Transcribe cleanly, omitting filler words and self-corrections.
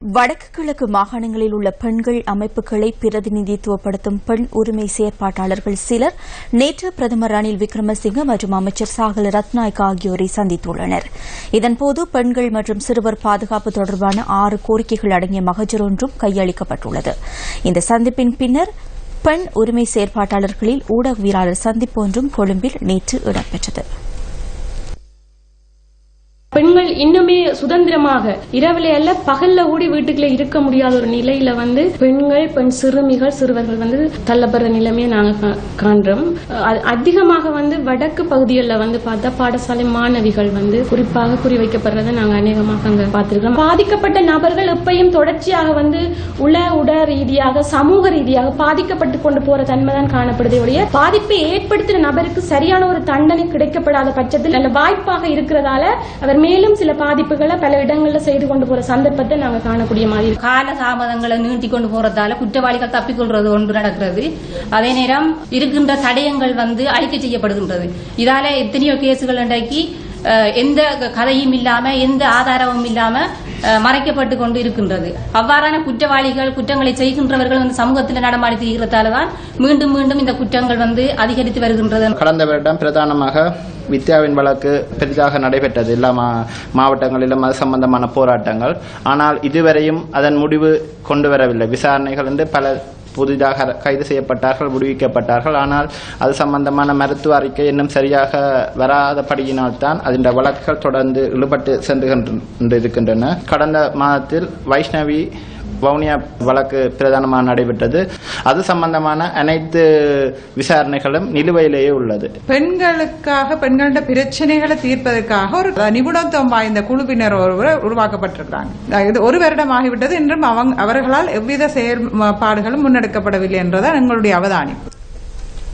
வடக்கு கிழக்கு மாகாணங்களில் உள்ள பெண்கள் அமைப்புகளை பிரதிநிதித்துவப்படுத்தும் பெண் உரிமை செயற்பாட்டாளர்கள் சிலர் நேற்று பிரதமர் ரணில் விக்ரமசிங்கே மற்றும் அமைச்சர் சாகல ரத்நாயக்க ஆகியோரை சந்தித்துள்ளனர். இதன்போது பெண்கள் மற்றும் சிறுவர் பாதுகாப்பு தொடர்பான 6 கோரிக்கைகள் அடங்கிய மகஜர் ஒன்றும் கையளிக்கப்பட்டுள்ளது. இந்த சந்திப்பின் பின்னர் பெண் உரிமை செயற்பாட்டாளர்களில் ஊடகவியலாளர் சந்திப்பு ஒன்றும் கொழும்பில் நேற்று இடம்பெற்றது. பெண்கள் இன்னுமே சுதந்திரமாக இரவுல அல்ல பகல்ல கூடி வீட்டுக்குள்ள இருக்க முடியாத ஒரு நிலையில பெண்கள் பெண் சிறுவர்கள் தள்ளப்படுற நிலைமையை நாங்க காண்றோம். அதிகமாக வடக்கு பகுதிகளில் பார்த்தா பாடசாலை மாணவிகள் குறிப்பாக குறிவைக்கப்படுறதை நாங்க அநேகமாக அங்க பார்த்திருக்கிறோம். பாதிக்கப்பட்ட நபர்கள் எப்பயும் தொடர்ச்சியாக உட ரீதியாக சமூக ரீதியாக பாதிக்கப்பட்டு கொண்டு போற தன்மைதான் காணப்படுதே ஒழிய பாதிப்பை ஏற்படுத்தின நபருக்கு சரியான ஒரு தண்டனை கிடைக்கப்படாத பட்சத்தில் நல்ல வாய்ப்பாக இருக்கிறதால அவர் மேலும் சில பாதிப்புகளை பல இடங்களில் செய்து கொண்டு போற சந்தர்ப்பத்தை நாங்க காணக்கூடிய மாதிரி கால தாமதங்களை நீட்டி கொண்டு போறதால குற்றவாளிகள் தப்பிக்கொள்றது ஒன்று நடக்கிறது. அதே நேரம் இருக்கின்ற தடயங்கள் அழிக்க செய்யப்படுகின்றது. இதால எத்தனையோ கேசுகள் இன்றைக்கு எந்த கதையும் இல்லாம எந்த ஆதாரமும் இல்லாம மறைக்கப்பட்டு கொண்டு இருக்கின்றது. அவ்வாறான குற்றவாளிகள் குற்றங்களை செய்கின்றவர்கள் சமூகத்தில் நடமாடி தீர்கிறதால்தான் மீண்டும் மீண்டும் இந்த குற்றங்கள் அதிகரித்து வருகின்றது. கடந்த வருடம் பிரதானமாக வித்யாவின் வழக்கு பெரிதாக நடைபெற்றது. எல்லா மாவட்டங்களிலும் அது சம்பந்தமான போராட்டங்கள். ஆனால் இதுவரையும் அதன் முடிவு கொண்டு வரவில்லை. விசாரணைகள் பல புதிதாக கைது செய்யப்பட்டார்கள், விடுவிக்கப்பட்டார்கள். ஆனால் அது சம்பந்தமான மருத்துவ அறிக்கை இன்னும் சரியாக வராதபடியினால்தான் அதன் வழக்குகள் தொடர்ந்து இழுபட்டு சென்று இருக்கின்றன. கடந்த மாதத்தில் வைஷ்ணவி வவுனியா வழக்கு பிரதானமாக நடைபெற்றது. அது சம்பந்தமான அனைத்து விசாரணைகளும் நிலுவையிலேயே உள்ளது. பெண்களோட பிரச்சனைகளை தீர்ப்பதற்காக ஒரு நிபுணத்துவம் வாய்ந்த குழுவினர் ஒருவர் உருவாக்கப்பட்டிருக்கிறாங்க. இது 1 வருடம் ஆகிவிட்டது. இன்றும் அவர்களால் எவ்வித செயல்பாடுகளும் முன்னெடுக்கப்படவில்லை என்றதான் எங்களுடைய அவதானிப்பு.